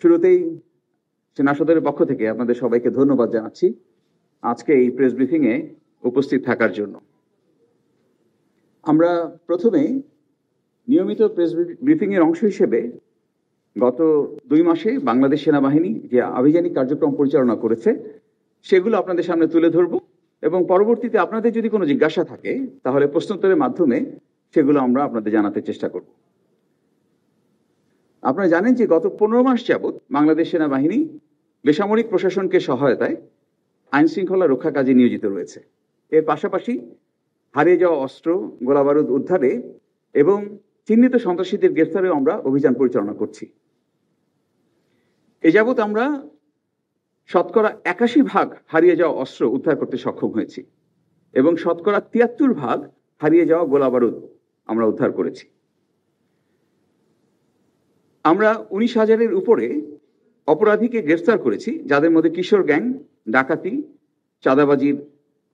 শুরুতেই সেনা সদরের পক্ষ থেকে আপনাদের সবাইকে ধন্যবাদ জানাচ্ছি আজকে এই প্রেস ব্রিফিং এ উপস্থিত থাকার জন্য। আমরা প্রথমে নিয়মিত প্রেস ব্রিফিং এর অংশ হিসেবে গত 2 মাসে বাংলাদেশ সেনাবাহিনী যে আভিযানিক কার্যক্রম পরিচালনা করেছে সেগুলো আপনাদের সামনে তুলে ধরব এবং পরবর্তীতে আপনাদের যদি কোনো জিজ্ঞাসা থাকে তাহলে প্রশ্নোত্তরের মাধ্যমে সেগুলো আমরা আপনাদের জানাতে চেষ্টা করব। আপনারা জানেন যে গত 15 মাস যাবৎ বাংলাদেশ সেনাবাহিনী বেসামরিক প্রশাসনকে সহায়তায় আইন শৃঙ্খলা রক্ষা কাজে নিয়োজিত রয়েছে। এর পাশাপাশি হারিয়ে যাওয়া অস্ত্র গোলাবারুদ উদ্ধারে এবং চিহ্নিত সন্ত্রাসীদের গ্রেফতারেও আমরা অভিযান পরিচালনা করছি। এ যাবৎ আমরা শতকরা 81% হারিয়ে যাওয়া অস্ত্র উদ্ধার করতে সক্ষম হয়েছি এবং শতকরা 73% হারিয়ে যাওয়া গোলাবারুদ আমরা উদ্ধার করেছি। আমরা 19,000-এর উপরে অপরাধীকে গ্রেফতার করেছি, যাদের মধ্যে কিশোর গ্যাং, ডাকাতি, চাঁদাবাজির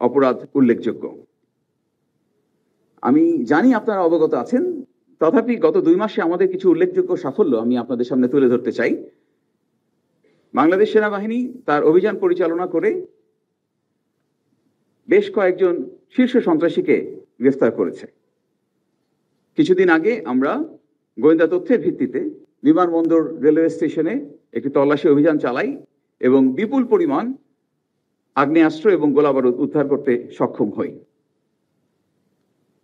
অপরাধ উল্লেখযোগ্য। আমি জানি আপনারা অবগত আছেন, তথাপি গত 2 মাসে আমাদের কিছু উল্লেখযোগ্য সাফল্য আমি আপনাদের সামনে তুলে ধরতে চাই। বাংলাদেশ সেনাবাহিনী তার অভিযান পরিচালনা করে বেশ কয়েকজন শীর্ষ সন্ত্রাসীকে গ্রেফতার করেছে। কিছুদিন আগে আমরা গোয়েন্দা তথ্যের ভিত্তিতে বিমানবন্দর রেলওয়ে স্টেশনে একটি তল্লাশি অভিযান চালাই এবং বিপুল পরিমাণ আগ্নেয়াস্ত্র এবং গোলাবারুদ উদ্ধার করতে সক্ষম হই।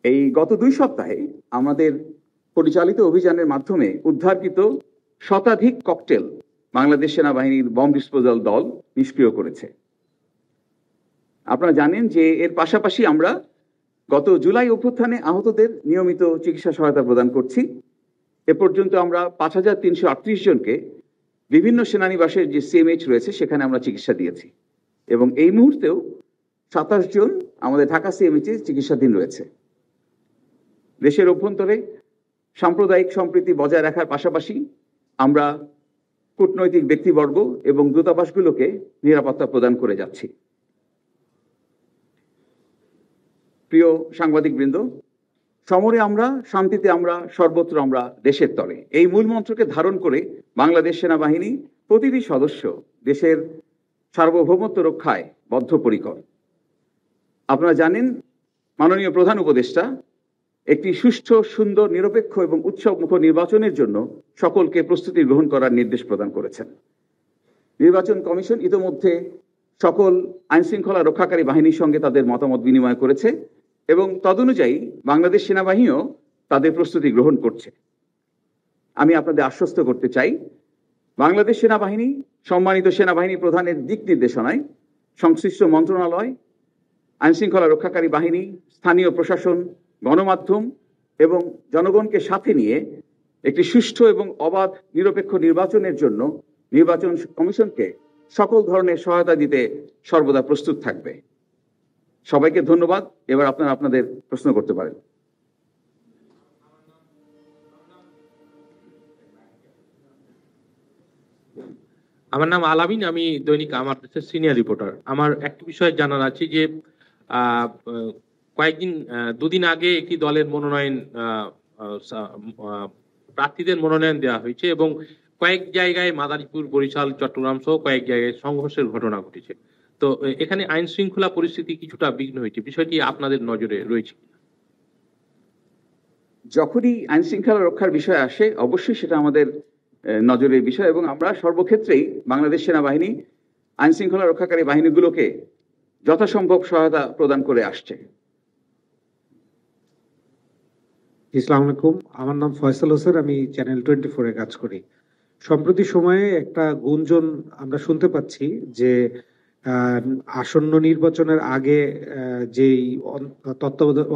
এই গত 2 সপ্তাহে আমাদের পরিচালিত অভিযানের মাধ্যমে উদ্ধারকৃত শতাধিক ককটেল বাংলাদেশ সেনাবাহিনীর বম্ব ডিসপোজাল দল নিষ্ক্রিয় করেছে। আপনারা জানেন যে এর পাশাপাশি আমরা গত জুলাই অভ্যুত্থানে আহতদের নিয়মিত চিকিৎসা সহায়তা প্রদান করছি। এ পর্যন্ত আমরা 5,338 জনকে বিভিন্ন সেনানিবাসের যে সিএমএইচ রয়েছে সেখানে আমরা চিকিৎসা দিয়েছি এবং এই মুহূর্তেও 27 জন আমাদের ঢাকা সিএমএইচে চিকিৎসাধীন রয়েছে। দেশের অভ্যন্তরে সাম্প্রদায়িক সম্প্রীতি বজায় রাখার পাশাপাশি আমরা কূটনৈতিক ব্যক্তিবর্গ এবং দূতাবাসগুলোকে নিরাপত্তা প্রদান করে যাচ্ছি। প্রিয় সাংবাদিকবৃন্দ, সমরে আমরা, শান্তিতে আমরা, সর্বত্র আমরা, দেশের তরে, এই মূল মন্ত্রকে ধারণ করে বাংলাদেশ সেনাবাহিনী প্রতিটি সদস্য দেশের সার্বভৌমত্ব রক্ষায় বদ্ধপরিকর। আপনারা জানেন মাননীয় প্রধান উপদেষ্টা একটি সুষ্ঠু, সুন্দর, নিরপেক্ষ এবং উৎসবমুখ নির্বাচনের জন্য সকলকে প্রস্তুতি গ্রহণ করার নির্দেশ প্রদান করেছেন। নির্বাচন কমিশন ইতোমধ্যে সকল আইনশৃঙ্খলা রক্ষাকারী বাহিনীর সঙ্গে তাদের মতামত বিনিময় করেছে এবং তদনুযায়ী বাংলাদেশ সেনাবাহিনীও তাদের প্রস্তুতি গ্রহণ করছে। আমি আপনাদের আশ্বস্ত করতে চাই, বাংলাদেশ সেনাবাহিনী সম্মানিত সেনাবাহিনী প্রধানের দিক নির্দেশনায় সংশ্লিষ্ট মন্ত্রণালয়, আইনশৃঙ্খলা রক্ষাকারী বাহিনী, স্থানীয় প্রশাসন, গণমাধ্যম এবং জনগণকে সাথে নিয়ে একটি সুষ্ঠু এবং অবাধ নিরপেক্ষ নির্বাচনের জন্য নির্বাচন কমিশনকে সকল ধরনের সহায়তা দিতে সর্বদা প্রস্তুত থাকবে। সবাইকে ধন্যবাদ। এবার আপনারা আপনাদের প্রশ্ন করতে পারেন। আমার নাম আলামিন, আমি দৈনিক আমার দেশের সিনিয়র রিপোর্টার। আমার একটা বিষয় জানার আছে যে কয়েকদিন 2 দিন আগে একটি দলের মনোনয়ন প্রার্থীদের মনোনয়ন দেওয়া হয়েছে এবং কয়েক জায়গায় মাদারীপুর, বরিশাল, চট্টগ্রাম সহ কয়েক জায়গায় সংঘর্ষের ঘটনা ঘটেছে। তো এখানে আইন শৃঙ্খলা পরিস্থিতি কিছুটা বিঘ্ন হয়েছে, বিষয়টি আপনাদের নজরে রয়েছে? যখনই আইন শৃঙ্খলা রক্ষার বিষয় আসে অবশ্যই সেটা আমাদের নজরের বিষয় এবং আমরা সর্বক্ষেত্রেই বাংলাদেশ সেনাবাহিনী আইন শৃঙ্খলা রক্ষাকারী বাহিনীগুলোকে যথাসম্ভব সহায়তা প্রদান করে আসছে। আসসালামু আলাইকুম, আমার নাম ফয়সাল হোসেন, আমি চ্যানেল 24-এ কাজ করি। সম্প্রতি সময়ে একটা গুঞ্জন আমরা শুনতে পাচ্ছি যে আসন্ন নির্বাচনের আগে যেই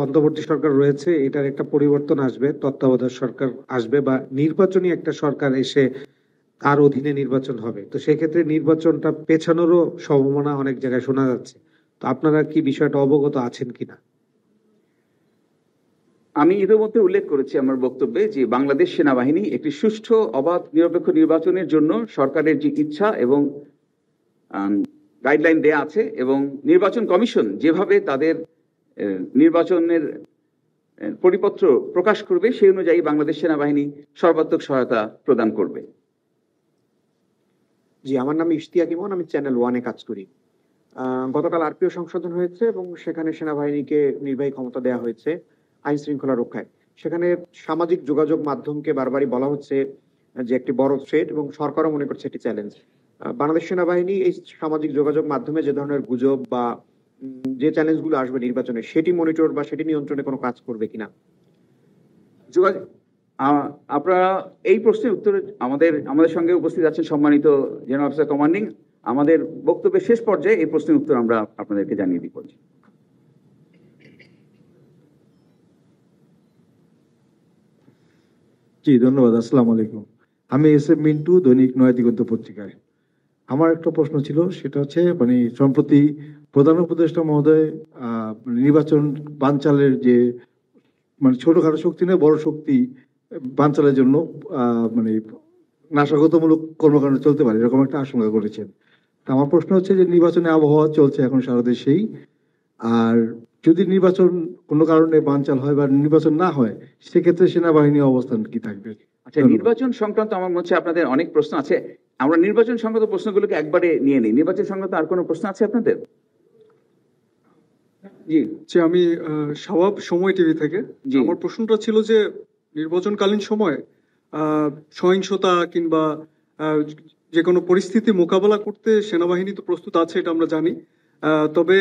অন্তর্বর্তী সরকার রয়েছে এটার একটা পরিবর্তন আসবে, তত্ত্বাবধায়ক সরকার আসবে বা নির্বাচনী একটা সরকার এসে তার অধীনে নির্বাচন হবে। তো সেক্ষেত্রে নির্বাচনটা পেছানোরও সম্ভাবনা অনেক জায়গায় শোনা যাচ্ছে। তো আপনারা কি বিষয়টা অবগত আছেন কিনা? আমি ইতিমধ্যে উল্লেখ করেছি আমার বক্তব্যে যে বাংলাদেশ সেনাবাহিনী একটি সুষ্ঠু, অবাধ, নিরপেক্ষ নির্বাচনের জন্য সরকারের যে ইচ্ছা এবং গাইডলাইন দেয়া আছে এবং নির্বাচন কমিশন যেভাবে তাদের নির্বাচনের পরিপত্র প্রকাশ করবে সেই অনুযায়ী বাংলাদেশ সেনাবাহিনী সর্বাত্মক সহায়তা প্রদান করবে। জি, আমার নাম ইশতিয়াক ইমন, আমি চ্যানেল ওয়ানে কাজ করি। গতকাল আরপিও সংশোধন হয়েছে এবং সেখানে সেনাবাহিনীকে নির্বাহী ক্ষমতা দেওয়া হয়েছে আইন শৃঙ্খলা রক্ষায়। সেখানে সামাজিক যোগাযোগ মাধ্যমকে বারবারই বলা হচ্ছে যে একটি বড় থ্রেট, এবং সরকারও মনে করছে একটি চ্যালেঞ্জ। বাংলাদেশ সেনাবাহিনী এই সামাজিক যোগাযোগ মাধ্যমে যে ধরনের গুজব বা যে চ্যালেঞ্জগুলো আসবে নির্বাচনে, সেটি মনিটর বা সেটি নিয়ন্ত্রণে কোনো কাজ করবে কিনা? যোগাযোগ আপনারা এই প্রশ্নের উত্তরে আমাদের সঙ্গে উপস্থিত আছেন সম্মানিত জেনারেল অফিসার কমান্ডিং। আমাদের বক্তব্যের শেষ পর্যায়ে এই প্রশ্নের উত্তর আমরা আপনাদেরকে জানিয়ে দিব। জি, ধন্যবাদ। আসসালামু আলাইকুম। আমি এস এম মিন্টু, দৈনিক নয়াদিগন্ত পত্রিকায়। আমার একটা প্রশ্ন ছিল, সেটা হচ্ছে সম্প্রতি প্রধান উপদেষ্টা মহোদয় নির্বাচন বানচালের যে ছোটখাটো শক্তি নয়, বড় শক্তি বানচালের জন্য নাশকতামূলক কর্মকাণ্ড চলতে পারে এরকম একটা আশঙ্কা করেছেন। তা আমার প্রশ্ন হচ্ছে যে নির্বাচনে আবহাওয়া চলছে এখন সারা দেশেই, আর যদি নির্বাচন কোনো কারণে বানচাল হয় বা নির্বাচন না হয়, সেক্ষেত্রে সেনাবাহিনীর অবস্থান কি থাকবে? আচ্ছা, নির্বাচন সংক্রান্ত আমার মনে হচ্ছে আপনাদের অনেক প্রশ্ন আছে। আমরা নির্বাচন সংক্রান্ত প্রশ্নগুলোকে একবারে নিয়ে নিই। নির্বাচন সংক্রান্ত আর কোনো প্রশ্ন আছে আপনাদের? জি, আমি শাওয়াব, সময় টিভি থেকে। আমার প্রশ্নটা ছিল যে নির্বাচনকালীন সময় সহিংসতা কিংবা যে কোনো পরিস্থিতি মোকাবেলা করতে সেনাবাহিনী তো প্রস্তুত আছে, এটা আমরা জানি। তবে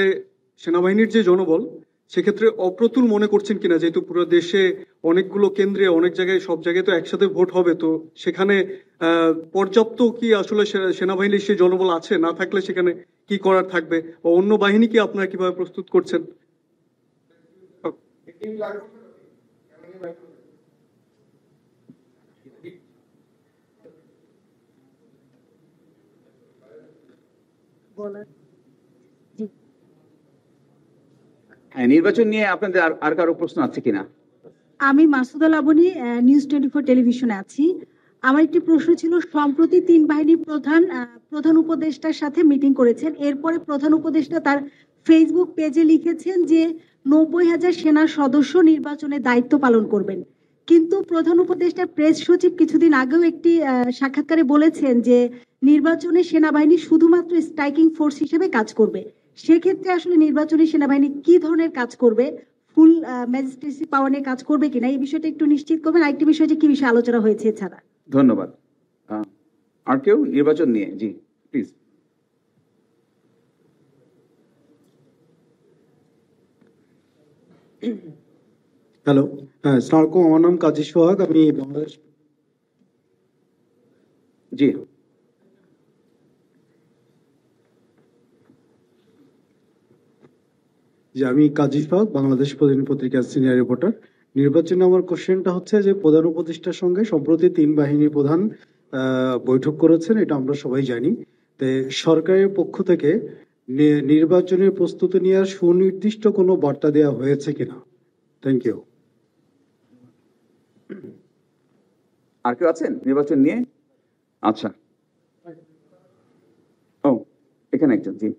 সেনাবাহিনীর যে জনবল, সেক্ষেত্রে অপ্রতুল মনে করছেন কিনা, যেহেতু পুরো দেশে অনেকগুলো কেন্দ্রে অনেক জায়গায়, সব জায়গায় তো একসাথে ভোট হবে, তো সেখানে পর্যাপ্ত কি আসলে সেনাবাহিনীর সেই জনবল আছে? না থাকলে সেখানে কি করার থাকবে, বা অন্য বাহিনী কি আপনারা কিভাবে প্রস্তুত করছেন? হ্যাঁ, নির্বাচন নিয়ে আপনাদের আর কারো প্রশ্ন আছে কিনা? আমি মাসুদা লাবণী, নিউজ 24 টেলিভিশনে আছি। আমার একটি প্রশ্ন ছিল, সম্প্রতি তিন বাহিনীর প্রধান উপদেষ্টার সাথে মিটিং করেছেন। এরপরে প্রধান উপদেষ্টা তার ফেসবুক পেজে লিখেছেন যে 90,000 সেনা সদস্য নির্বাচনে দায়িত্ব পালন করবেন। কিন্তু প্রধান উপদেষ্টার প্রেস সচিব কিছুদিন আগেও একটি সাক্ষাৎকারে বলেছেন যে নির্বাচনে সেনাবাহিনী শুধুমাত্র স্ট্রাইকিং ফোর্স হিসেবে কাজ করবে। সেক্ষেত্রে আসলে নির্বাচনে সেনাবাহিনী কি ধরনের কাজ করবে? ফুল ম্যাজিস্ট্রেসি পাওয়ার নিয়ে কাজ করবে কিনা, এই বিষয়টা একটু নিশ্চিত করবেন। আরেকটি বিষয় যে কি বিষয়ে আলোচনা হয়েছে এছাড়া? ধন্যবাদ। আর কেউ নির্বাচন নিয়ে? জি, প্লিজ। হ্যালো, হ্যাঁ, আসসালামু আলাইকুম। আমার নাম কাজী সোহাগ, আমি বাংলাদেশ। জি, আমি কাজী সোহাগ, বাংলাদেশ প্রতিদিন পত্রিকার সিনিয়র রিপোর্টার। নির্বাচনে আমার কোশ্চেনটা হচ্ছে যে প্রধান উপদেষ্টার সঙ্গে সম্প্রতি তিন বাহিনীর প্রধান বৈঠক করেছেন, এটা আমরা সবাই জানি। তো সরকারের পক্ষ থেকে নির্বাচনের প্রস্তুতি নেওয়ার সুনির্দিষ্ট কোনো বার্তা দেওয়া হয়েছে কিনা? Thank you. আর কেউ আছেন নির্বাচন নিয়ে? আচ্ছা, ও এখানে একজন। জি,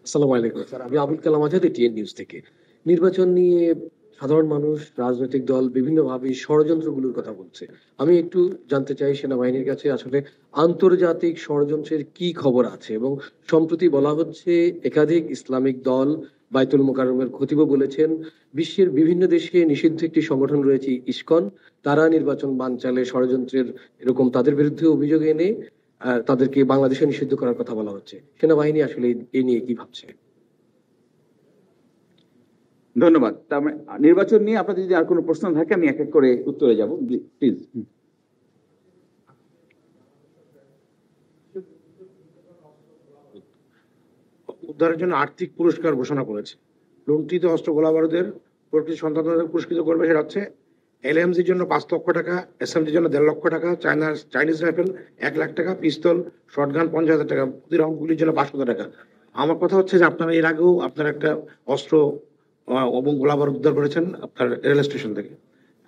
আসসালামু আলাইকুম স্যার, আমি আবুল কালাম আজাদ, টিএন নিউজ থেকে। নির্বাচন নিয়ে সাধারণ মানুষ, রাজনৈতিক দল বিভিন্নভাবে ষড়যন্ত্রগুলোর কথা বলছে। আমি একটু জানতে চাই সেনাবাহিনীর কাছে আসলে আন্তর্জাতিক ষড়যন্ত্রের কি খবর আছে, এবং সম্প্রতি বলা হচ্ছে একাধিক ইসলামিক দল বাইতুল মোকাররমের খতিব বলেছেন বিশ্বের বিভিন্ন দেশে নিষিদ্ধ একটি সংগঠন রয়েছে ইসকন, তারা নির্বাচন বানচালে ষড়যন্ত্রের এরকম তাদের বিরুদ্ধে অভিযোগ এনে তাদেরকে বাংলাদেশে নিষিদ্ধ করার কথা বলা হচ্ছে। সেনাবাহিনী আসলে এ নিয়ে কি ভাবছে? ধন্যবাদ। তার মানে নির্বাচন নিয়ে আপনাদের যদি আর কোনো প্রশ্ন থাকে আমি এক এক করে উত্তরে যাব, প্লিজ। উদ্ধারের জন্য আর্থিক পুরস্কার ঘোষণা করেছে। লুণ্ঠিত অস্ত্র গোলাবারুদের প্রকৃত সন্তানদের পুরস্কৃত করবে। সেটা হচ্ছে এলএমজির জন্য 5 লক্ষ টাকা, এসএমজির জন্য 1.5 লক্ষ টাকা, চাইনিজ রাইফেল 1 লাখ টাকা, পিস্তল, শর্টগান 50,000 টাকা, প্রতি রাউন্ডগুলির জন্য 500 টাকা। আমার কথা হচ্ছে যে আপনারা এর আগেও আপনারা একটা অস্ত্র এবং গোলাবারুদ উদ্ধার করেছেন আপনার রেল স্টেশন থেকে।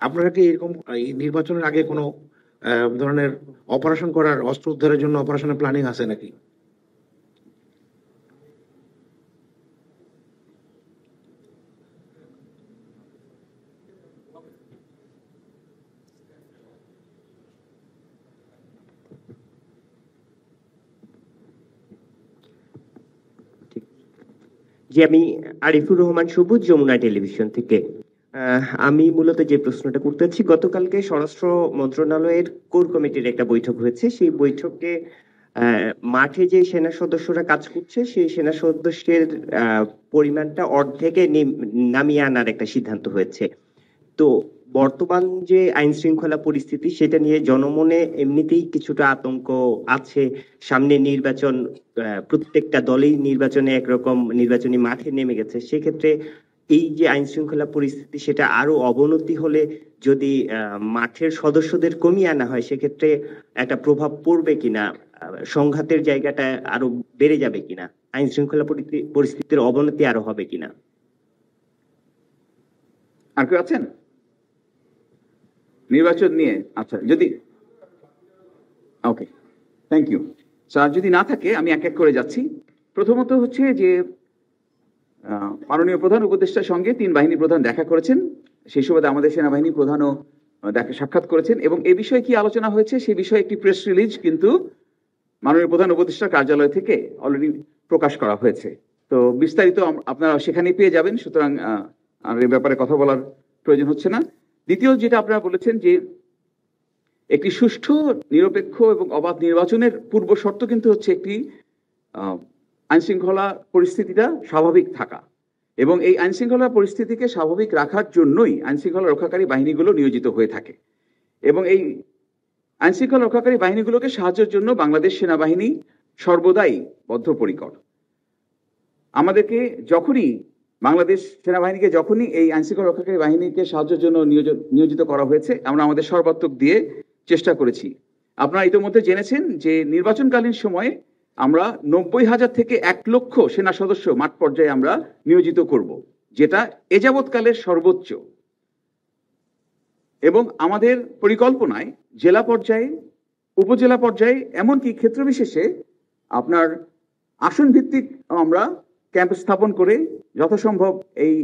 আপনারা কি এরকম এই নির্বাচনের আগে কোনো ধরনের অপারেশন করার, অস্ত্র উদ্ধারের জন্য অপারেশনের প্ল্যানিং আছে নাকি? জি, আমি আরিফুর রহমান সবুজ, যমুনা টেলিভিশন থেকে। আমি মূলত যে প্রশ্নটা করতে চাচ্ছি, গতকালকে স্বরাষ্ট্র মন্ত্রণালয়ের কোর কমিটির একটা বৈঠক হয়েছে। সেই বৈঠকে মাঠে যে সেনা সদস্যরা কাজ করছে সেই সেনা সদস্যের পরিমাণটা অর্ধেকে নামিয়ে আনার একটা সিদ্ধান্ত হয়েছে। তো বর্তমান যে আইন শৃঙ্খলা পরিস্থিতি সেটা নিয়ে জনমনে এমনিতেই কিছুটা আতঙ্ক আছে। সামনে নির্বাচন, প্রত্যেকটা দলই নির্বাচনে একরকম নির্বাচনী মাঠে নেমে গেছে। সেক্ষেত্রে এই যে আইন শৃঙ্খলা পরিস্থিতি সেটা আরো অবনতি হলে যদি মাঠের সদস্যদের কমিয়ে আনা হয় সেক্ষেত্রে একটা প্রভাব পড়বে কিনা, সংঘাতের জায়গাটা আরো বেড়ে যাবে কিনা, আইন শৃঙ্খলা পরিস্থিতির অবনতি আরো হবে কিনা? আর কেউ আছেন নির্বাচন নিয়ে? আচ্ছা, যদি ওকে, থ্যাংক ইউ স্যার। যদি না থাকে আমি এক এক করে যাচ্ছি। প্রথমত হচ্ছে যে মাননীয় প্রধান উপদেষ্টার সঙ্গে 3 বাহিনী প্রধান দেখা করেছেন, সেই সুবাদে আমাদের সেনাবাহিনী প্রধানও সাক্ষাৎ করেছেন এবং এ বিষয়ে কি আলোচনা হয়েছে সে বিষয়ে একটি প্রেস রিলিজ কিন্তু মাননীয় প্রধান উপদেষ্টার কার্যালয় থেকে অলরেডি প্রকাশ করা হয়েছে। তো বিস্তারিত আপনারা সেখানেই পেয়ে যাবেন, সুতরাং আর এ ব্যাপারে কথা বলার প্রয়োজন হচ্ছে না। দ্বিতীয় যেটা আপনারা বলেছেন যে একটি সুষ্ঠু, নিরপেক্ষ এবং অবাধ নির্বাচনের পূর্ব শর্ত কিন্তু হচ্ছে একটি আইনশৃঙ্খলা পরিস্থিতিটা স্বাভাবিক থাকা, এবং এই আইনশৃঙ্খলা পরিস্থিতিকে স্বাভাবিক রাখার জন্যই আইনশৃঙ্খলা রক্ষাকারী বাহিনীগুলো নিয়োজিত হয়ে থাকে। এবং এই আইনশৃঙ্খলা রক্ষাকারী বাহিনীগুলোকে সাহায্যের জন্য বাংলাদেশ সেনাবাহিনী সর্বদাই বদ্ধপরিকর। আমাদেরকে যখনই বাংলাদেশ সেনাবাহিনীকে যখনই এই আইনশৃঙ্খলা রক্ষাকারী বাহিনীকে সাহায্যের জন্য নিয়োজিত করা হয়েছে আমরা আমাদের সর্বাত্মক দিয়ে চেষ্টা করেছি। আপনারা ইতিমধ্যে জেনেছেন যে নির্বাচনকালীন সময়ে আমরা 90,000 থেকে 1 লক্ষ সেনা সদস্য মাঠ পর্যায়ে আমরা নিয়োজিত করব, যেটা এ যাবৎকালের সর্বোচ্চ। এবং আমাদের পরিকল্পনায় জেলা পর্যায়ে, উপজেলা পর্যায়ে, এমনকি ক্ষেত্র বিশেষে আপনার আসন ভিত্তিক আমরা ক্যাম্প স্থাপন করে যথাসম্ভব এই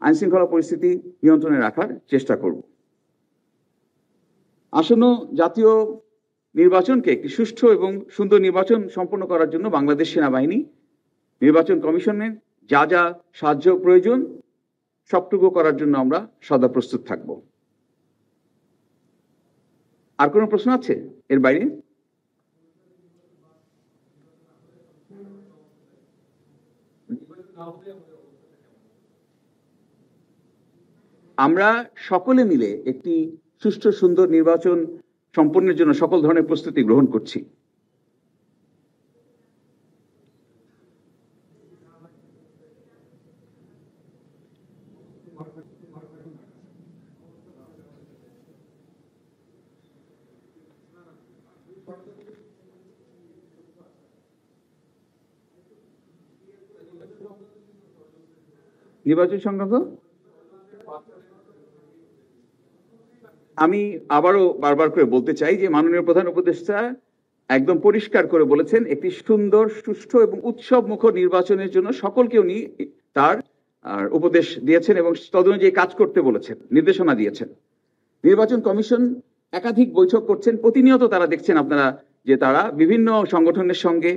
আইনশৃঙ্খলা পরিস্থিতি নিয়ন্ত্রণে রাখার চেষ্টা করব। আসন্ন জাতীয় নির্বাচনকে একটি সুষ্ঠু এবং সুন্দর নির্বাচন সম্পন্ন করার জন্য বাংলাদেশ সেনাবাহিনী নির্বাচন কমিশনের যা যা সাহায্য প্রয়োজন সবটুকু করার জন্য আমরা সদা প্রস্তুত থাকব। আর কোনো প্রশ্ন আছে এর বাইরে? আমরা সকলে মিলে একটি সুষ্ঠু সুন্দর নির্বাচন সম্পন্নের জন্য সকল ধরনের প্রস্তুতি গ্রহণ করছি। নির্বাচন সংক্রান্ত আমি আবারও বারবার করে বলতে চাই যে মাননীয় প্রধান উপদেষ্টা একদম পরিষ্কার করে বলেছেন একটি সুন্দর, সুষ্ঠু এবং উৎসব মুখর নির্বাচনের জন্য সকলকে উনি তার উপদেশ দিয়েছেন এবং তদনুযায়ী কাজ করতে বলেছেন, নির্দেশনা দিয়েছেন। নির্বাচন কমিশন একাধিক বৈঠক করছেন, প্রতিনিয়ত তারা দেখছেন আপনারা যে তারা বিভিন্ন সংগঠনের সঙ্গে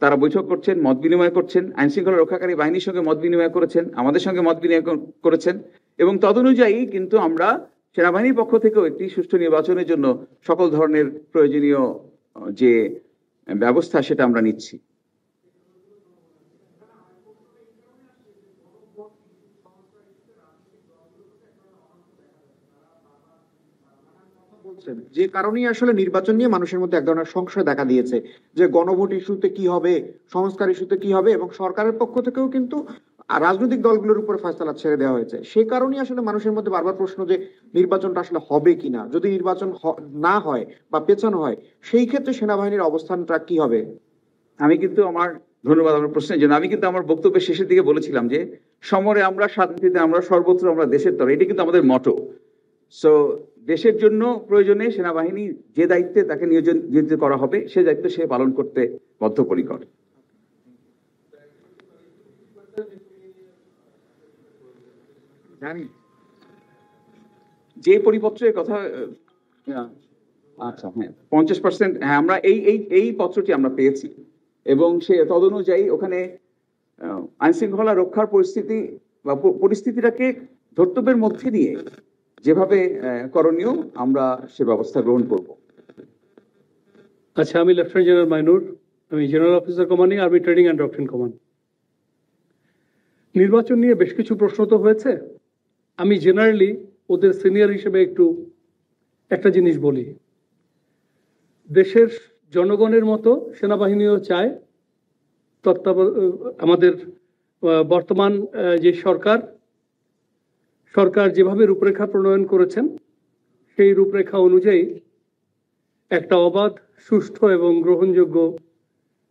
তারা বৈঠক করছেন, মত বিনিময় করছেন, আইন শৃঙ্খলা রক্ষাকারী বাহিনীর সঙ্গে মত বিনিময় করেছেন, আমাদের সঙ্গে মত বিনিময় করেছেন এবং তদনুযায়ী কিন্তু আমরা সেনাবাহিনীর পক্ষ থেকেও একটি সুষ্ঠু নির্বাচনের জন্য সকল ধরনের প্রয়োজনীয় যে ব্যবস্থা সেটা আমরা নিচ্ছি। যে কারণেই আসলে নির্বাচন নিয়ে মানুষের মধ্যে এক ধরনের সংশয় দেখা দিয়েছে যে গণভোট ইস্যুতে কি হবে, সংস্কার ইস্যুতে কি হবে, এবং সরকারের পক্ষ থেকেও কিন্তু রাজনৈতিক দলগুলোর উপর ফয়সালা ছেড়ে দেওয়া হয়েছে। সেই কারণেই আসলে মানুষের মধ্যে বারবার প্রশ্ন যে নির্বাচনটা আসলে হবে কিনা, যদি নির্বাচন না হয় বা পেছানো হয় সেই ক্ষেত্রে সেনাবাহিনীর অবস্থানটা কি হবে? আমি কিন্তু ধন্যবাদ আমার প্রশ্নের জন্য। আমি কিন্তু আমার বক্তব্যের শেষের দিকে বলেছিলাম যে সমরে আমরা, শান্তিতে আমরা, সর্বত্র আমরা দেশের তরে, এটি কিন্তু আমাদের মটো। সো দেশের জন্য প্রয়োজনে সেনাবাহিনী যে দায়িত্বে তাকে নিয়োজিত করা হবে সে দায়িত্ব সে পালন করতে বদ্ধপরিকর। যে পরিপত্রের কথা, আচ্ছা হ্যাঁ 50%, হ্যাঁ আমরা এই পত্রটি আমরা পেয়েছি এবং সে তদনুযায়ী ওখানে আইন শৃঙ্খলা রক্ষার পরিস্থিতি বা পরিস্থিতিটাকে ধর্তব্যের মধ্যে নিয়ে যেভাবে করণীয় আমরা সে ব্যবস্থা গ্রহণ করব। আচ্ছা, আমি লেফটেন্যান্ট জেনারেল মাইনুর, আমি general officer commanding army training and doctrine command. নির্বাচন নিয়ে বেশ কিছু প্রশ্ন তো হয়েছে। আমি জেনারেলি ওদের সিনিয়র হিসেবে একটা জিনিস বলি, দেশের জনগণের মতো সেনাবাহিনীও চায় আমাদের বর্তমান যে সরকার যেভাবে রূপরেখা প্রণয়ন করেছেন সেই রূপরেখা অনুযায়ী একটা অবাধ, সুষ্ঠু এবং গ্রহণযোগ্য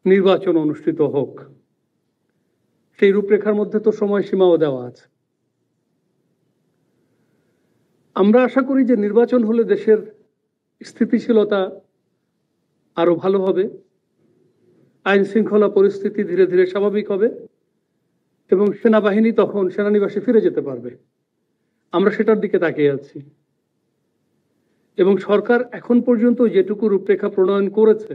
নির্বাচন অনুষ্ঠিত হোক। সেই রূপরেখার মধ্যে তো সময়সীমাও দেওয়া আছে। আমরা আশা করি যে নির্বাচন হলে দেশের স্থিতিশীলতা আরো ভালো হবে, আইন শৃঙ্খলা পরিস্থিতি ধীরে ধীরে স্বাভাবিক হবে এবং সেনাবাহিনী তখন সেনানিবাসে ফিরে যেতে পারবে। আমরা সেটার দিকে তাকিয়ে আছি এবং সরকার এখন পর্যন্ত যেটুকু রূপরেখা প্রণয়ন করেছে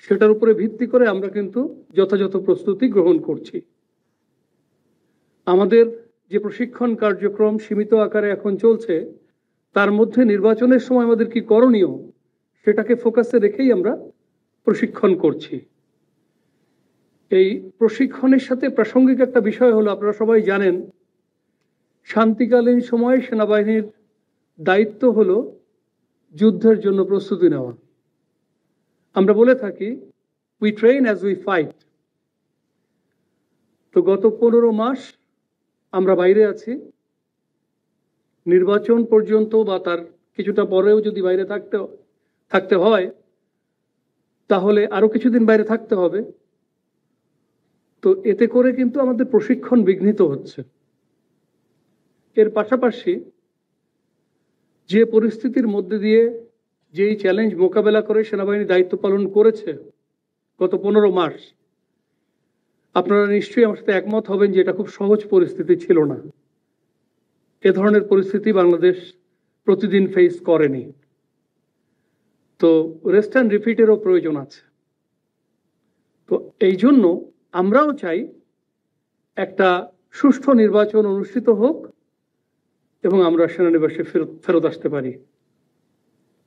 সেটার উপরে ভিত্তি করে আমরা কিন্তু যথাযথ প্রস্তুতি গ্রহণ করছি। আমাদের যে প্রশিক্ষণ কার্যক্রম সীমিত আকারে এখন চলছে, তার মধ্যে নির্বাচনের সময় আমাদের কি করণীয় সেটাকে ফোকাসে রেখেই আমরা প্রশিক্ষণ করছি। এই প্রশিক্ষণের সাথে প্রাসঙ্গিক একটা বিষয় হলো, আপনারা সবাই জানেন শান্তিকালীন সময়ে সেনাবাহিনীর দায়িত্ব হলো যুদ্ধের জন্য প্রস্তুতি নেওয়া। আমরা বলে থাকি we train as we fight. তো গত 15 মাস আমরা বাইরে আছি। নির্বাচন পর্যন্ত বা তার কিছুটা পরেও যদি বাইরে থাকতে হয় তাহলে আরো কিছুদিন বাইরে থাকতে হবে। তো এতে করে কিন্তু আমাদের প্রশিক্ষণ বিঘ্নিত হচ্ছে। এর পাশাপাশি যে পরিস্থিতির মধ্যে দিয়ে যেই চ্যালেঞ্জ মোকাবেলা করে সেনাবাহিনী দায়িত্ব পালন করেছে গত 15 মাস, আপনারা নিশ্চয়ই আমার সাথে একমত হবেন যে এটা খুব সহজ পরিস্থিতি ছিল না। এ ধরনের পরিস্থিতি বাংলাদেশ প্রতিদিন ফেস করেনি। তো রেস্ট অ্যান্ড রিপিটেরও প্রয়োজন আছে। তো এই জন্য আমরাও চাই একটা সুষ্ঠু নির্বাচন অনুষ্ঠিত হোক এবং আমরা সেনানিবাসে ফেরত আসতে পারি।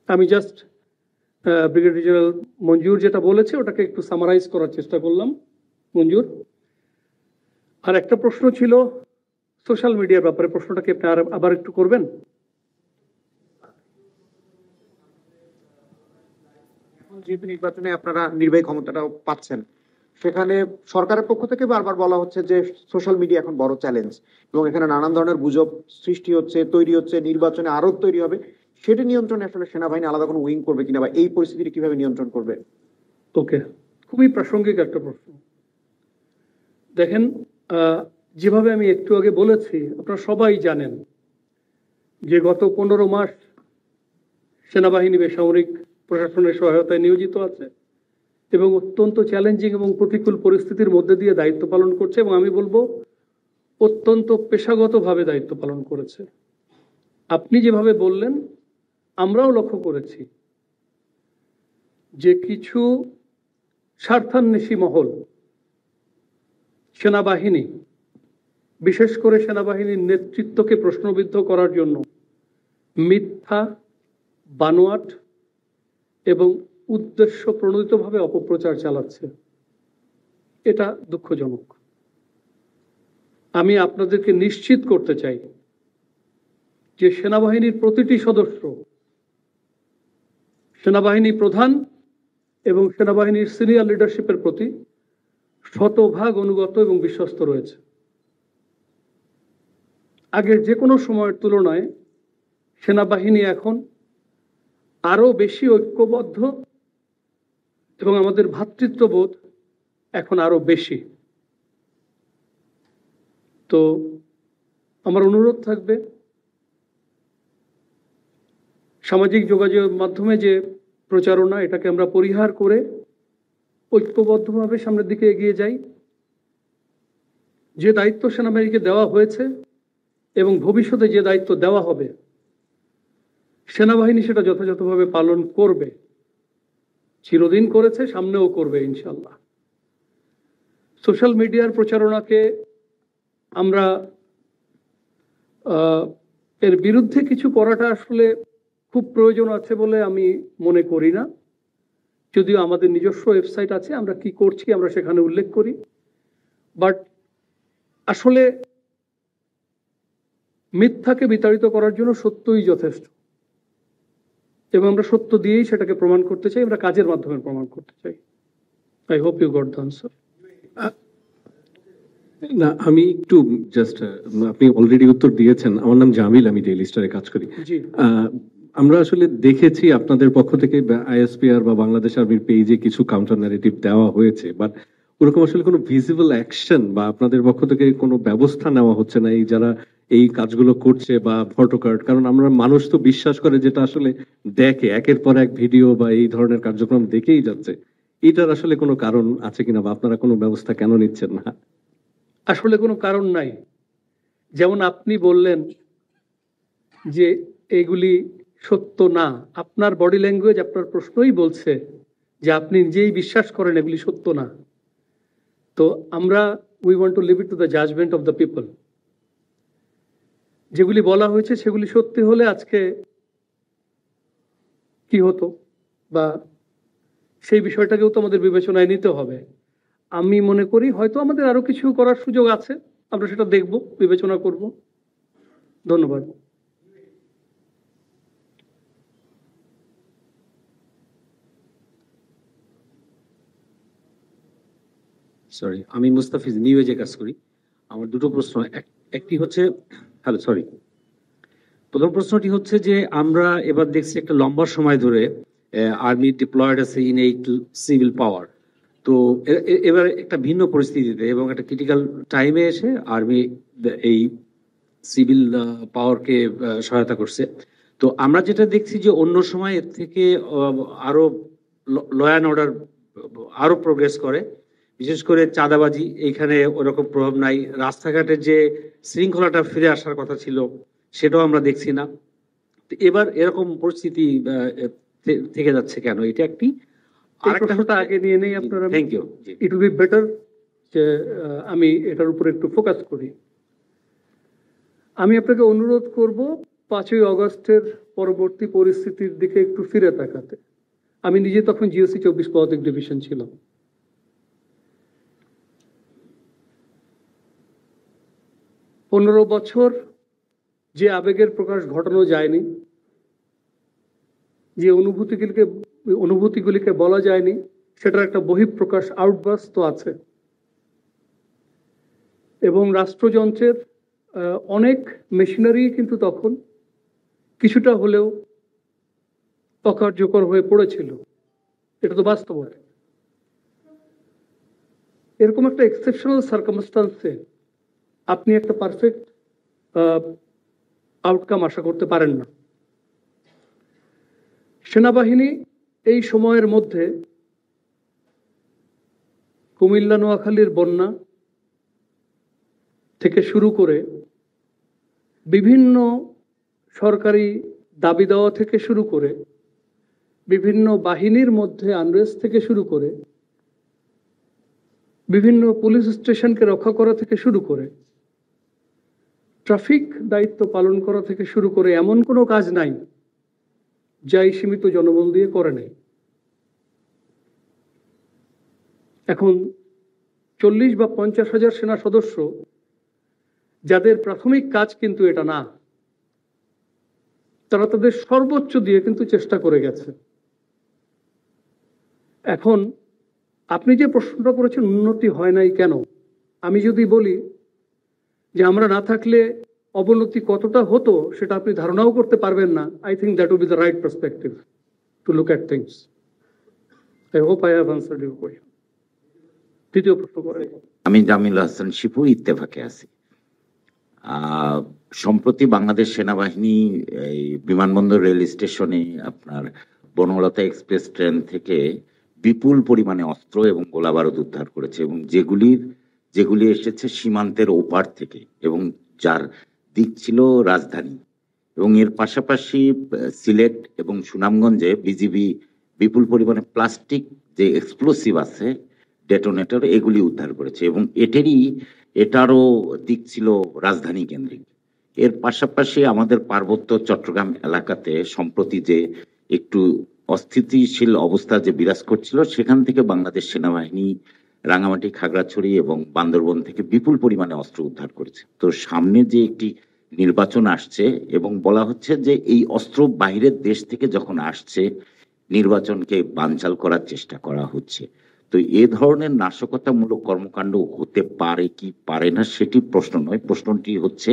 আমি জাস্ট ব্রিগেডিয়ার জেনারেল মঞ্জুর যেটা বলেছে ওটাকে একটু সামারাইজ করার চেষ্টা করলাম। মঞ্জুর, আর একটা প্রশ্ন ছিল সোশ্যাল মিডিয়ার ব্যাপারে, প্রশ্নটাকে আপনি আবার একটু করবেন? যেহেতু নির্বাচনে আপনারা নির্বাহী ক্ষমতাটাও পাচ্ছেন, সেখানে সরকারের পক্ষ থেকে বারবার বলা হচ্ছে যে সোশ্যাল মিডিয়া এখন বড় চ্যালেঞ্জ এবং এখানে নানান ধরনের গুজব সৃষ্টি হচ্ছে, তৈরি হচ্ছে, নির্বাচনে আরো তৈরি হবে। সেটা নিয়ন্ত্রণে আসলে সেনাবাহিনী আলাদা কোনো উইং করবে কিনা বা এই পরিস্থিতিটি কিভাবে নিয়ন্ত্রণ করবে? ওকে, খুবই প্রাসঙ্গিক একটা প্রশ্ন। দেখেন, যেভাবে আমি একটু আগে বলেছি, আপনারা সবাই জানেন যে গত 15 মাস সেনাবাহিনী বেসামরিক প্রশাসনের সহায়তায় নিয়োজিত আছে এবং অত্যন্ত চ্যালেঞ্জিং এবং প্রতিকূল পরিস্থিতির মধ্যে দিয়ে দায়িত্ব পালন করছে এবং আমি বলবো অত্যন্ত পেশাগতভাবে দায়িত্ব পালন করেছে। আপনি যেভাবে বললেন আমরাও লক্ষ্য করেছি যে কিছু স্বার্থান্বেষী মহল সেনাবাহিনী, বিশেষ করে সেনাবাহিনীর নেতৃত্বকে প্রশ্নবিদ্ধ করার জন্য মিথ্যা, বানোয়াট এবং উদ্দেশ্য প্রণোদিতভাবে অপপ্রচার চালাচ্ছে। এটা দুঃখজনক। আমি আপনাদেরকে নিশ্চিত করতে চাই যে সেনাবাহিনীর প্রতিটি সদস্য, সেনাবাহিনী প্রধান এবং সেনাবাহিনীর সিনিয়র লিডারশিপের প্রতি শতভাগ অনুগত এবং বিশ্বস্ত রয়েছে। আগের যে কোনো সময়ের তুলনায় সেনাবাহিনী এখন আরো বেশি ঐক্যবদ্ধ এবং আমাদের ভ্রাতৃত্ববোধ এখন আরো বেশি। তো আমার অনুরোধ থাকবে, সামাজিক যোগাযোগের মাধ্যমে যে প্রচারণা, এটাকে আমরা পরিহার করে ঐক্যবদ্ধভাবে সামনের দিকে এগিয়ে যাই। যে দায়িত্ব সেনাবাহিনীকে দেওয়া হয়েছে এবং ভবিষ্যতে যে দায়িত্ব দেওয়া হবে, সেনাবাহিনী সেটা যথাযথভাবে পালন করবে। চিরদিন করেছে, সামনেও করবে ইনশাল্লাহ। সোশ্যাল মিডিয়ার প্রচারণাকে আমরা এর বিরুদ্ধে কিছু করাটা আসলে খুব প্রয়োজন আছে বলে আমি মনে করি না। যদিও আমাদের নিজস্ব ওয়েবসাইট আছে, আমরা কি করছি আমরা সেখানে উল্লেখ করি, বাট আসলে মিথ্যাকে বিতাড়িত করার জন্য সত্যই যথেষ্ট, এবং আমরা সত্য দিয়েই সেটাকে প্রমাণ করতে চাই, আমরা কাজের মাধ্যমে প্রমাণ করতে চাই। I hope you got the answer. না, আমি একটু জাস্ট, আপনি অলরেডি উত্তর দিয়েছেন। আমার নাম জামিল, আমি ডেইলি স্টারে কাজ করি। আমরা আসলে দেখেছি আপনাদের পক্ষ থেকে আইএসপিআর বা বাংলাদেশ আর্মির পেজে কিছু কাউন্টার ন্যারেটিভ দেওয়া হয়েছে, বাট ওরকম আসলে কোনো ভিজিবল অ্যাকশন বা আপনাদের পক্ষ থেকে কোনো ব্যবস্থা নেওয়া হচ্ছে না এই যারা এই কাজগুলো করছে বা ফটোকার্ড। কারণ আমরা মানুষ তো বিশ্বাস করে যেটা আসলে দেখে, একের পর এক ভিডিও বা এই ধরনের কার্যক্রম দেখেই যাচ্ছে। এটার আসলে কোনো কারণ আছে কিনা বা আপনারা কোনো ব্যবস্থা কেন নিচ্ছেন না? আসলে কোনো কারণ নাই। যেমন আপনি বললেন যে এগুলি সত্য না, আপনার বডি ল্যাঙ্গুয়েজ, আপনার প্রশ্নই বলছে যে আপনি নিজেই বিশ্বাস করেন এগুলি সত্য না। তো আমরা we want to leave it to the judgment of the people. যেগুলি বলা হয়েছে সেগুলি সত্যি হলে আজকে কি হতো বা সেই বিষয়টাকেও তো আমাদের বিবেচনায় নিতে হবে। আমি মনে করি হয়তো আমাদের আরো কিছু করার সুযোগ আছে, আমরা সেটা দেখব, বিবেচনা করব। ধন্যবাদ। সরি, আমি মুস্তাফিজ, নিউজে কাজ করি। আমার দুটো প্রশ্ন, একটি হচ্ছে, প্রথম প্রশ্নটি হচ্ছে যে আমরা এবার দেখছি একটা লম্বা সময় ধরে আর্মি ডিপ্লয়েড আছে ইন এই সিভিল পাওয়ার। তো এবার একটা ভিন্ন পরিস্থিতিতে এবং একটা ক্রিটিক্যাল টাইমে এসে আর্মি এই সিভিল পাওয়ারকে সহায়তা করছে। তো আমরা যেটা দেখছি যে অন্য সময় এর থেকে আরো ল অ্যান্ড অর্ডার আরো প্রোগ্রেস করে, বিশেষ করে চাঁদাবাজি এইখানে ওরকম প্রভাব নাই। রাস্তাঘাটে যে শৃঙ্খলাটা ফিরে আসার কথা ছিল সেটাও আমরা দেখছি না। তো এবার এরকম পরিস্থিতি থেকে যাচ্ছে কেন, এটা একটি। আরেকটা আগে নিয়ে নেই আপনারা। Thank you. It will be better যে আমি এটার উপর একটু ফোকাস করি। আমি আপনাকে অনুরোধ করব 5ই অগস্টের পরবর্তী পরিস্থিতির দিকে একটু ফিরে তাকাতে। আমি নিজে তখন জিওসি 24 পদাতিক ডিভিশন ছিলাম। 15 বছর যে আবেগের প্রকাশ ঘটানো যায়নি, যে অনুভূতিগুলিকে বলা যায়নি, সেটার একটা বহিঃপ্রকাশ, আউটবার্স্ট তো আছে। এবং রাষ্ট্রযন্ত্রের অনেক মেশিনারি কিন্তু তখন কিছুটা হলেও অকার্যকর হয়ে পড়েছিল, এটা তো বাস্তবতা। এরকম একটা এক্সেপশনাল সার্কামস্টান্সে আপনি একটা পারফেক্ট আউটকাম আশা করতে পারেন না। সেনাবাহিনী এই সময়ের মধ্যে কুমিল্লা নোয়াখালীর বন্যা থেকে শুরু করে বিভিন্ন সরকারি দাবি দেওয়া থেকে শুরু করে বিভিন্ন বাহিনীর মধ্যে আনরেস্ট থেকে শুরু করে বিভিন্ন পুলিশ স্টেশনকে রক্ষা করা থেকে শুরু করে ট্রাফিক দায়িত্ব পালন করা থেকে শুরু করে এমন কোনো কাজ নাই যাই সীমিত জনবল দিয়ে করে নেই। এখন 40 বা 50 হাজার সেনা সদস্য যাদের প্রাথমিক কাজ কিন্তু এটা না, তারা তাদের সর্বোচ্চ দিয়ে কিন্তু চেষ্টা করে গেছে। এখন আপনি যে প্রশ্নটা করেছেন উন্নতি হয় নাই কেন, আমি যদি বলি যে আমরা না থাকলে অবনতি কতটা হতো সেটা আপনি ধারণাও করতে পারবেন না। I think that will be the right perspective to look at things. I hope I have answered your question. দ্বিতীয় প্রশ্ন করেন। আমি জামিল হাসান শিপু, ইত্তেফাকে আছি। সম্প্রতি বাংলাদেশ সেনাবাহিনী এই বিমানবন্দর রেল স্টেশনে আপনার বনলতা এক্সপ্রেস ট্রেন থেকে বিপুল পরিমাণে অস্ত্র এবং গোলাবারুদ উদ্ধার করেছে, এবং যেগুলি এসেছে সীমান্তের ওপার থেকে এবং যার দিক ছিল রাজধানী। এবং এর পাশাপাশি সিলেট এবং সুনামগঞ্জে বিজিবি বিপুল পরিমাণে প্লাস্টিক যে এক্সপ্লোসিভ আছে ডেটোনেটর এগুলি উদ্ধার করেছে এবং এটারও দিক ছিল রাজধানী কেন্দ্রিক। এর পাশাপাশি আমাদের পার্বত্য চট্টগ্রাম এলাকাতে সম্প্রতি যে একটু অস্থিতিশীল অবস্থা যে বিরাজ করছিল, সেখান থেকে বাংলাদেশ সেনাবাহিনী রাঙামাটি, খাগড়াছড়ি এবং বান্দরবন থেকে বিপুল পরিমাণে অস্ত্র উদ্ধার করেছে। তো সামনে যে একটি নির্বাচন আসছে এবং বলা হচ্ছে যে এই অস্ত্র বাইরের দেশ থেকে যখন আসছে নির্বাচনকে বানচাল করার চেষ্টা করা হচ্ছে। তো এ ধরনের নাশকতামূলক কর্মকাণ্ড হতে পারে কি পারে না সেটি প্রশ্ন নয়, প্রশ্নটি হচ্ছে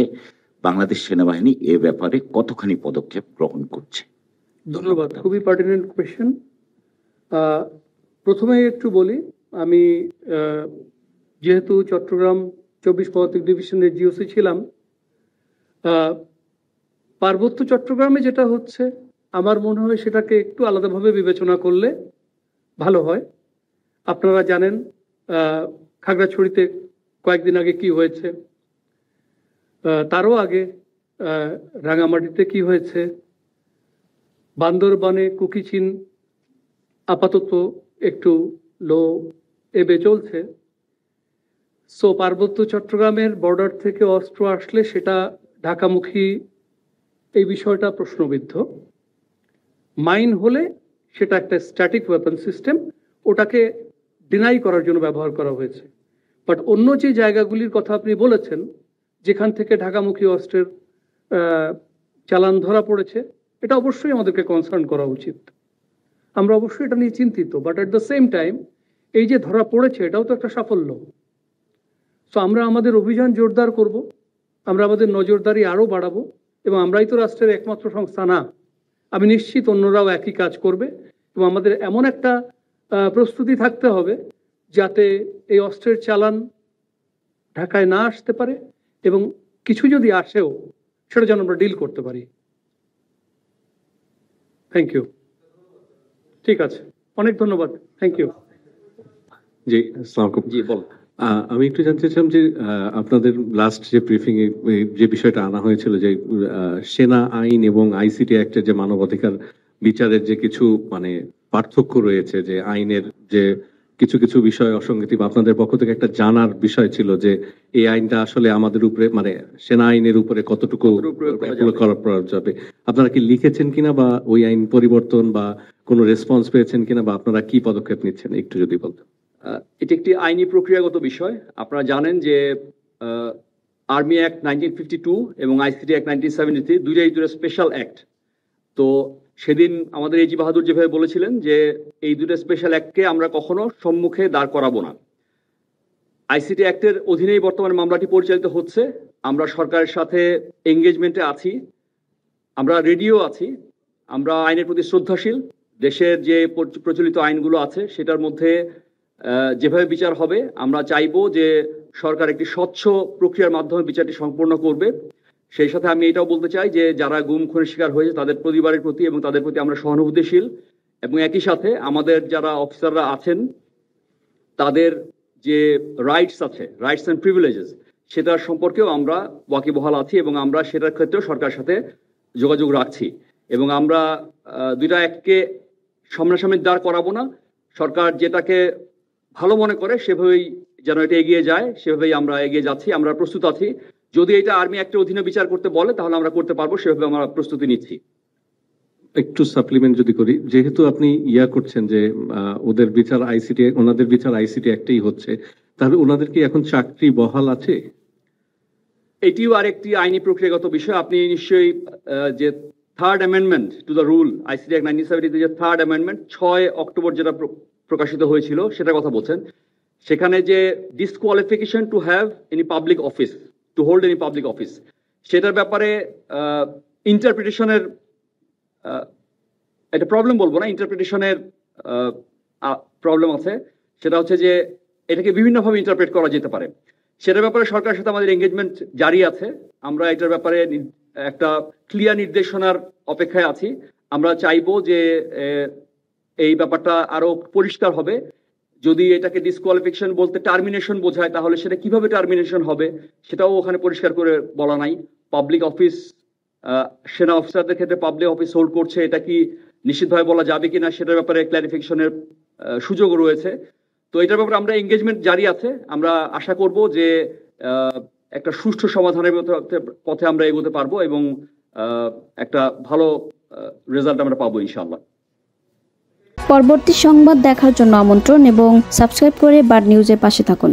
বাংলাদেশ সেনাবাহিনী এ ব্যাপারে কতখানি পদক্ষেপ গ্রহণ করছে। ধন্যবাদ, খুবই পার্টিনেন্ট কোয়েশ্চেন। প্রথমে একটু বলি, আমি যেহেতু চট্টগ্রাম 24 পদাতিক ডিভিশনের জিওসি ছিলাম, পার্বত্য চট্টগ্রামে যেটা হচ্ছে আমার মনে হয় সেটাকে একটু আলাদাভাবে বিবেচনা করলে ভালো হয়। আপনারা জানেন খাগড়াছড়িতে কয়েকদিন আগে কি হয়েছে, তারও আগে রাঙামাটিতে কি হয়েছে, বান্দরবানে কুকিচিন আপাতত একটু লো এবে চলছে। সো পার্বত্য চট্টগ্রামের বর্ডার থেকে অস্ত্র আসলে সেটা ঢাকামুখী, এই বিষয়টা প্রশ্নবিদ্ধ। মাইন হলে সেটা একটা স্ট্যাটিক ওয়েপন সিস্টেম, ওটাকে ডিনাই করার জন্য ব্যবহার করা হয়েছে। বাট অন্য যে জায়গাগুলির কথা আপনি বলেছেন যেখান থেকে ঢাকামুখী অস্ত্রের চালান ধরা পড়েছে, এটা অবশ্যই আমাদেরকে কনসার্ন করা উচিত। আমরা অবশ্যই এটা নিয়ে চিন্তিত, but at the same time এই যে ধরা পড়েছে এটাও তো একটা সাফল্য। সো আমরা আমাদের অভিযান জোরদার করব, আমরা আমাদের নজরদারি আরও বাড়াবো, এবং আমরাই তো রাষ্ট্রের একমাত্র সংস্থা না, আমি নিশ্চিত অন্যরাও একই কাজ করবে। এবং আমাদের এমন একটা প্রস্তুতি থাকতে হবে যাতে এই অস্ত্রের চালান ঢাকায় না আসতে পারে, এবং কিছু যদি আসেও সেটা যেন আমরা ডিল করতে পারি। Thank you. ঠিক আছে, অনেক ধন্যবাদ, থ্যাংক ইউ। জি, আসসালামু আলাইকুম। জি বল। আমি একটু জানতে চাইছিলাম যে আপনাদের লাস্ট যে ব্রিফিং এ যে বিষয়টা আনা হয়েছিল যে সেনা আইন এবং আইসিটি অ্যাক্টের যে মানবাধিকার বিচারের যে কিছু মানে পার্থক্য রয়েছে, যে আইনের যে কিছু কিছু বিষয় অসঙ্গতি বা আপনাদের পক্ষ থেকে একটা জানার বিষয় ছিল যে এই আইনটা আসলে আমাদের উপরে মানে সেনা আইনের উপরে কতটুকু করা যাবে। আপনারা কি লিখেছেন কিনা, বা ওই আইন পরিবর্তন বা কোনো রেসপন্স পেয়েছেন কিনা, বা আপনারা কি পদক্ষেপ নিচ্ছেন একটু যদি বলতেন। এটি একটি আইনি প্রক্রিয়াগত বিষয়। আপনারা জানেন যে আর্মি অ্যাক্ট 1952 এবং আইসিটি অ্যাক্ট 1973 দুইটা স্পেশাল অ্যাক্ট। তো সেদিন আমাদের এজি বাহাদুর যেভাবে বলেছিলেন যে এই দুটো স্পেশাল অ্যাক্টকে আমরা কখনো সম্মুখে দাঁড় করাবো না। আইসিটি অ্যাক্টের অধীনেই বর্তমানে মামলাটি পরিচালিত হচ্ছে। আমরা সরকারের সাথে এঙ্গেজমেন্টে আছি, আমরা রেডিও আছি, আমরা আইনের প্রতি শ্রদ্ধাশীল। দেশের যে প্রচলিত আইনগুলো আছে সেটার মধ্যে যেভাবে বিচার হবে আমরা চাইবো যে সরকার একটি স্বচ্ছ প্রক্রিয়ার মাধ্যমে বিচারটি সম্পূর্ণ করবে। সেই সাথে আমি এটাও বলতে চাই যে যারা গুম খুনের শিকার হয়েছে তাদের পরিবারের প্রতি এবং তাদের প্রতি আমরা সহানুভূতিশীল, এবং একই সাথে আমাদের যারা অফিসাররা আছেন তাদের যে রাইটস আছে, রাইটস অ্যান্ড প্রিভিলেজেস, সেটার সম্পর্কেও আমরা ওয়াকিবহাল আছি এবং আমরা সেটার ক্ষেত্রেও সরকারের সাথে যোগাযোগ রাখছি। এবং আমরা দুইটা অ্যাক্টকে সামনাসামনি দাঁড় করাবো না। সরকার যেটাকে ভালো মনে করে সেভাবেই যেন এটা এগিয়ে যায়, সেভাবেই আমরা এগিয়ে যাচ্ছি। আমরা প্রস্তুত আছি, যদি এটা আর্মি অ্যাক্টের অধীনে বিচার করতে বলে তাহলে আমরা করতে পারবো, সেভাবে আমরা প্রস্তুতি নিচ্ছি। একটু সাপ্লিমেন্ট যদি করি, যেহেতু আপনি করছেন যে ওদের বিচার আইসিটি, ওনাদের বিচার আইসিটি একটাই হচ্ছে, তাহলে ওনাদের কি এখন চাকরি বহাল আছে? এটিও আরেকটি আইনি প্রক্রিয়াগত বিষয়। আপনি নিশ্চয়ই যে third amendment to the rule ICT act 1970 যে থার্ড অ্যামেন্ডমেন্ট 6 অক্টোবর যেটা প্রকাশিত হয়েছিল সেটার কথা বলছেন। সেখানে যে disqualification to have any public office, to hold any public office, সেটার ব্যাপারে ইন্টারপ্রিটেশনের একটা প্রবলেম বলবো না, ইন্টারপ্রিটেশনের প্রবলেম আছে। সেটা হচ্ছে যে এটাকে বিভিন্নভাবে ইন্টারপ্রেট করা যেতে পারে। সেটার ব্যাপারে সরকারের সাথে আমাদের এঙ্গেজমেন্ট জারি আছে। আমরা এটার ব্যাপারে একটা ক্লিয়ার নির্দেশনার অপেক্ষায় আছি। আমরা চাইবো যে এই ব্যাপারটা আরো পরিষ্কার হবে। যদি এটাকে ডিসকোয়ালিফিকেশন বলতে টার্মিনেশন বোঝায় তাহলে সেটা কিভাবে টার্মিনেশন হবে সেটাও ওখানে পরিষ্কার করে বলা নাই। পাবলিক অফিস, সেনা অফিসারদের ক্ষেত্রে পাবলিক অফিস হোল্ড করছে, এটা কি নিশ্চিতভাবে বলা যাবে কিনা সেটার ব্যাপারে ক্ল্যারিফিকেশনের সুযোগ রয়েছে। তো এটার ব্যাপারে আমরা এঙ্গেজমেন্ট জারি আছে। আমরা আশা করব যে একটা সুষ্ঠু সমাধানের পথে আমরা এগোতে পারবো এবং একটা ভালো রেজাল্ট আমরা পাবো ইনশাআল্লাহ। পরবর্তী সংবাদ দেখার জন্য আমন্ত্রণ এবং সাবস্ক্রাইব করে বার্ড নিউজের পাশে থাকুন।